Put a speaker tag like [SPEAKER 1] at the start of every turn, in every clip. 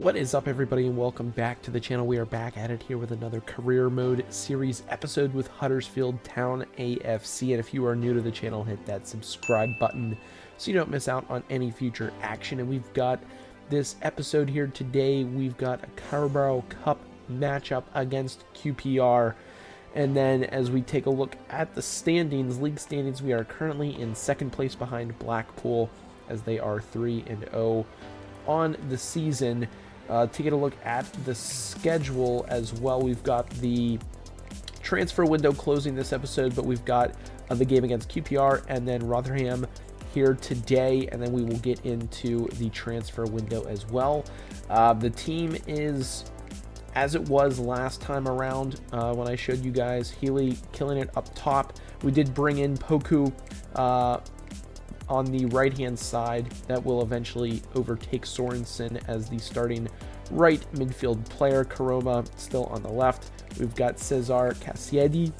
[SPEAKER 1] What is up, everybody, and welcome back to the channel. We are back at it here with another career mode series episode with Huddersfield Town AFC. And if you are new to the channel, hit that subscribe button so you don't miss out on any future action. And we've got this episode here today. We've got a Carabao Cup matchup against QPR. And then as we take a look at the standings, league standings, we are currently in second place behind Blackpool as they are 3-0 on the season. Taking a look at the schedule as well, we've got the transfer window closing this episode, but we've got the game against QPR and then Rotherham here today, and then we will get into the transfer window as well. The team is as it was last time around when I showed you guys. Healy killing it up top. We did bring in Poku on the right-hand side. That will eventually overtake Sorensen as the starting right midfield player. Karoma still on the left. We've got Cesar Cassiedi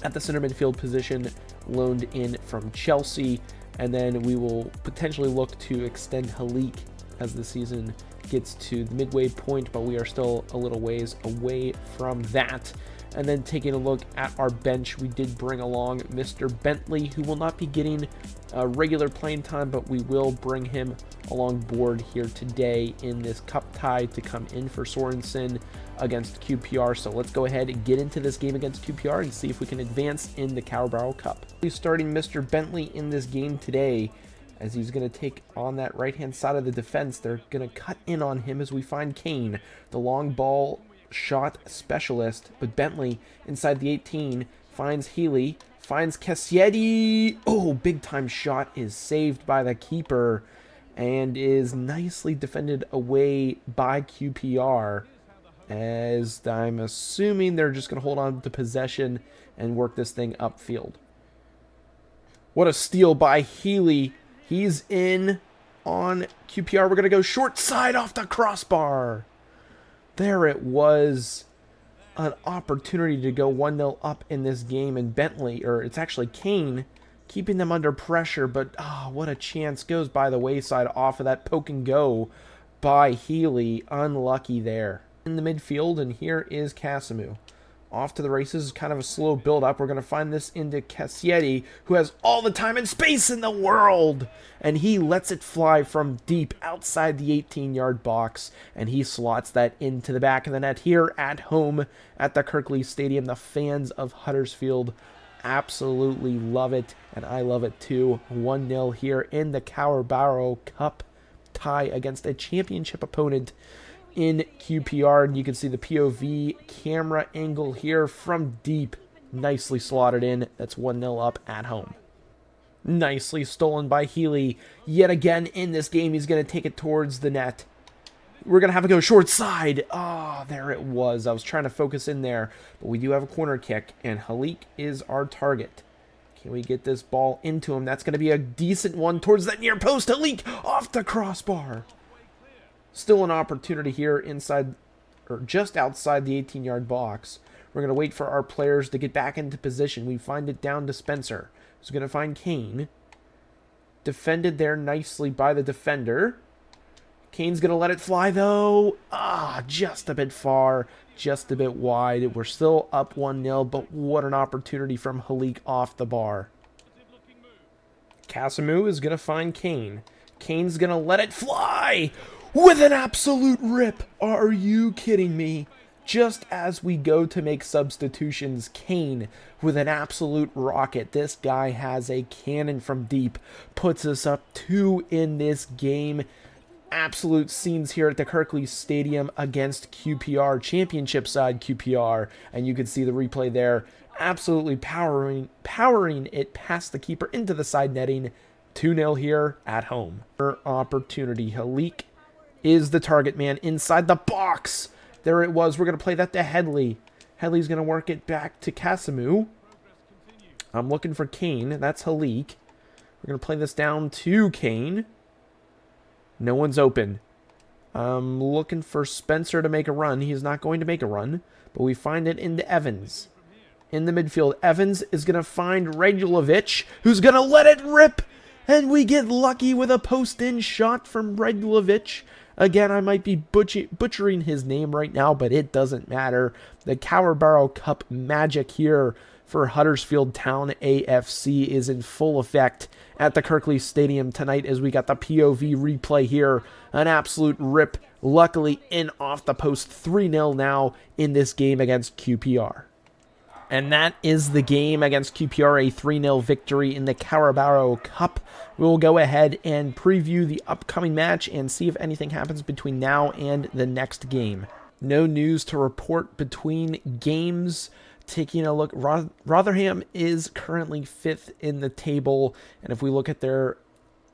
[SPEAKER 1] at the center midfield position, loaned in from Chelsea. And then we will potentially look to extend Halik as the season gets to the midway point, but we are still a little ways away from that. And then taking a look at our bench, we did bring along Mr. Bentley, who will not be getting regular playing time, but we will bring him along board here today in this cup tie to come in for Sorensen against QPR. So let's go ahead and get into this game against QPR and see if we can advance in the Carabao Cup. We're starting Mr. Bentley in this game today, as he's going to take on that right-hand side of the defense. They're going to cut in on him as we find Kane, the long ball shot specialist, but Bentley inside the 18 finds Healy, finds Cassiedi. Oh, big time shot is saved by the keeper and is nicely defended away by QPR, as I'm assuming they're just going to hold on to possession and work this thing upfield. What a steal by Healy. He's in on QPR. We're going to go short side off the crossbar. There it was, an opportunity to go 1-0 up in this game, and Bentley, or it's actually Kane, keeping them under pressure, but what a chance, goes by the wayside off of that poke and go by Healy. Unlucky there. In the midfield, and here is Casimou. Off to the races, kind of a slow build-up. We're going to find this into Cassiedi, who has all the time and space in the world. And he lets it fly from deep outside the 18-yard box. And he slots that into the back of the net here at home at the Kirkley Stadium. The fans of Huddersfield absolutely love it, and I love it too. 1-0 here in the Carabao Cup tie against a championship opponent in QPR, and you can see the POV camera angle here from deep. Nicely slotted in. That's 1-0 up at home. Nicely stolen by Healy. Yet again in this game, he's going to take it towards the net. We're going to have to go short side. There it was. I was trying to focus in there, but we do have a corner kick, and Halik is our target. Can we get this ball into him? That's going to be a decent one towards that near post. Halik off the crossbar. Still an opportunity here inside, or just outside the 18-yard box. We're going to wait for our players to get back into position. We find it down to Spencer, who's going to find Kane. Defended there nicely by the defender. Kane's going to let it fly, though. Just a bit far, just a bit wide. We're still up 1-0, but what an opportunity from Halik off the bar. Casimou is going to find Kane. Kane's going to let it fly with an absolute rip. Are you kidding me? Just as we go to make substitutions, Kane with an absolute rocket. This guy has a cannon from deep. Puts us up 2 in this game. Absolute scenes here at the Kirkley Stadium against QPR, championship side QPR. And you can see the replay there. Absolutely powering it past the keeper into the side netting. 2-0 here at home. Opportunity. Halik is the target man inside the box. There it was. We're going to play that to Headley. Headley's going to work it back to Casimou. I'm looking for Kane. That's Halik. We're going to play this down to Kane. No one's open. I'm looking for Spencer to make a run. He is not going to make a run, but we find it into Evans. In the midfield, Evans is going to find Regulovic, who's going to let it rip. And we get lucky with a post-in shot from Regulovic Again, I might be butchering his name right now, but it doesn't matter. The Carabao Cup magic here for Huddersfield Town AFC is in full effect at the Kirklees Stadium tonight as we got the POV replay here. An absolute rip, luckily in off the post, 3-0 now in this game against QPR. And that is the game against QPR, a 3-0 victory in the Carabao Cup. We'll go ahead and preview the upcoming match and see if anything happens between now and the next game. No news to report between games. Taking a look, Rotherham is currently 5th in the table, and if we look at their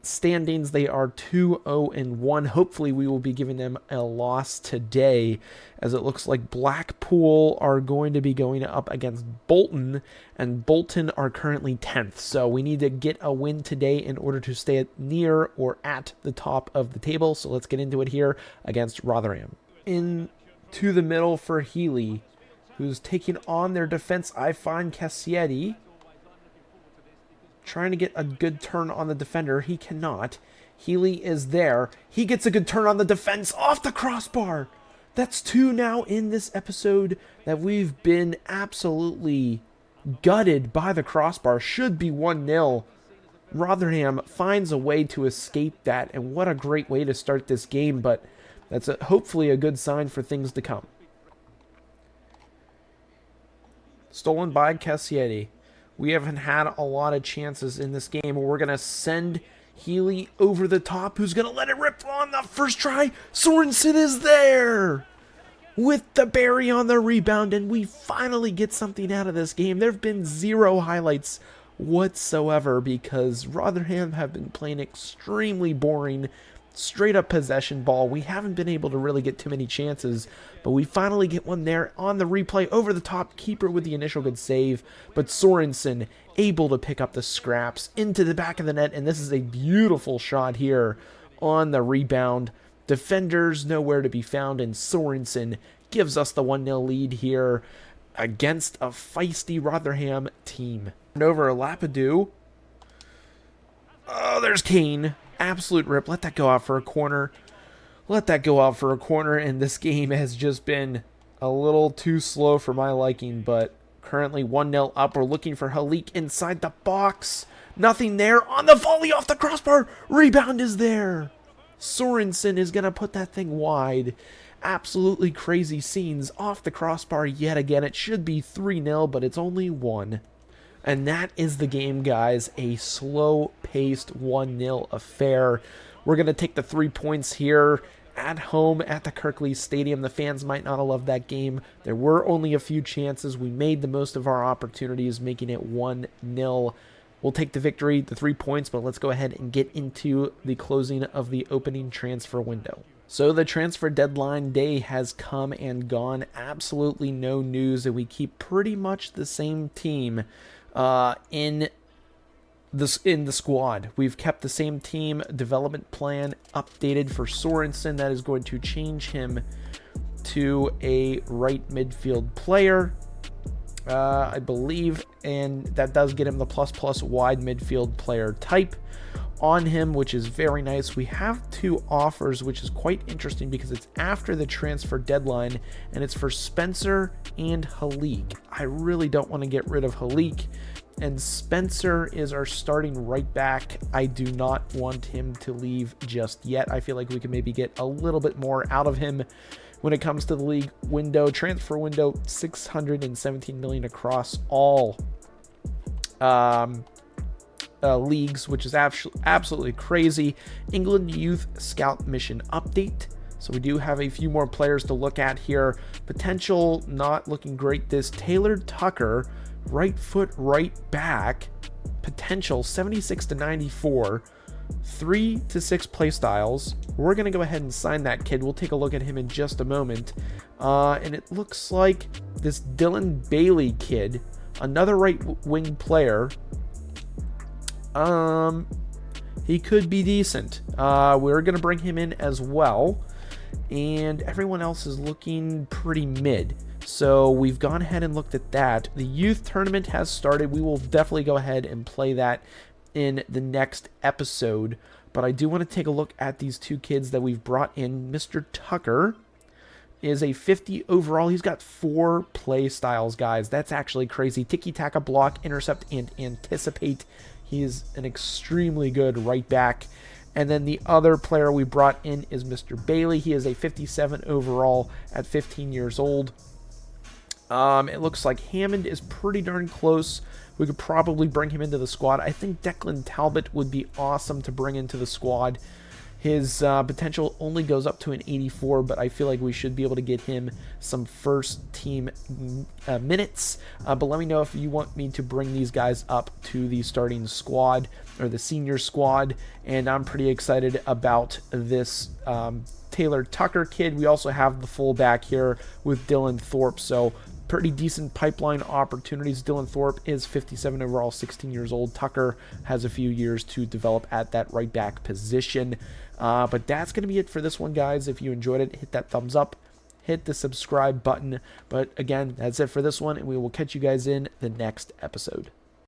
[SPEAKER 1] standings, they are 2-0-1. Hopefully we will be giving them a loss today, as it looks like Blackpool are going to be going up against Bolton, and Bolton are currently 10th. So we need to get a win today in order to stay near or at the top of the table. So let's get into it here against Rotherham. Into the middle for Healy, who's taking on their defense. I find Cassietti trying to get a good turn on the defender. He cannot. Healy is there. He gets a good turn on the defense off the crossbar. That's 2 now in this episode that we've been absolutely gutted by the crossbar. Should be 1-0. Rotherham finds a way to escape that, and what a great way to start this game, but that's hopefully a good sign for things to come. Stolen by Cassietti. We haven't had a lot of chances in this game. We're going to send Healy over the top. Who's going to let it rip on the first try? Sorensen is there with the Barry on the rebound, and we finally get something out of this game. There have been 0 highlights whatsoever because Rotherham have been playing extremely boring, straight up possession ball. We haven't been able to really get too many chances, but we finally get one there on the replay over the top. Keeper with the initial good save, but Sorensen able to pick up the scraps into the back of the net, and this is a beautiful shot here on the rebound. Defenders nowhere to be found, and Sorensen gives us the 1-0 lead here against a feisty Rotherham team. And over Lapidou. Oh, there's Kane. Absolute rip. Let that go out for a corner. Let that go out for a corner, and this game has just been a little too slow for my liking, but currently 1-0 up. We're looking for Halik inside the box. Nothing there on the volley off the crossbar. Rebound is there. Sorensen is going to put that thing wide. Absolutely crazy scenes off the crossbar yet again. It should be 3-0, but it's only 1. And that is the game, guys. A slow-paced 1-0 affair. We're going to take the 3 points here at home at the Kirklees Stadium. The fans might not have loved that game. There were only a few chances. We made the most of our opportunities, making it 1-0. We'll take the victory, the 3 points, but let's go ahead and get into the closing of the opening transfer window. So the transfer deadline day has come and gone. Absolutely no news, and we keep pretty much the same team in the squad. We've kept the same team development plan updated for Sorensen. That is going to change him to a right midfield player, I believe, and that does get him the ++ wide midfield player type on him, which is very nice. We have 2 offers, which is quite interesting because it's after the transfer deadline, and it's for Spencer and Halik. I really don't want to get rid of Halik, and Spencer is our starting right back. I do not want him to leave just yet. I feel like we can maybe get a little bit more out of him when it comes to the league window. Transfer window, $617 million across all leagues, which is absolutely crazy. England Youth Scout Mission update. So we do have a few more players to look at here. Potential not looking great. This Taylor Tucker, right foot, right back. Potential 76-94. 3 to 6 play styles. We're going to go ahead and sign that kid. We'll take a look at him in just a moment. And it looks like this Dylan Bailey kid, another right wing player, he could be decent. We're going to bring him in as well. And everyone else is looking pretty mid. So we've gone ahead and looked at that. The youth tournament has started. We will definitely go ahead and play that in the next episode. But I do want to take a look at these two kids that we've brought in. Mr. Tucker is a 50 overall. He's got 4 play styles, guys. That's actually crazy. Tiki-taka, block, intercept, and anticipate. He is an extremely good right back. And then the other player we brought in is Mr. Bailey. He is a 57 overall at 15 years old. It looks like Hammond is pretty darn close. We could probably bring him into the squad. I think Declan Talbot would be awesome to bring into the squad. His potential only goes up to an 84, but I feel like we should be able to get him some first team minutes. But let me know if you want me to bring these guys up to the starting squad or the senior squad. And I'm pretty excited about this Taylor Tucker kid. We also have the fullback here with Dylan Thorpe. So pretty decent pipeline opportunities. Dylan Thorpe is 57 overall, 16 years old. Tucker has a few years to develop at that right back position. But that's going to be it for this one, guys. If you enjoyed it, hit that thumbs up, hit the subscribe button. But again, that's it for this one, and we will catch you guys in the next episode.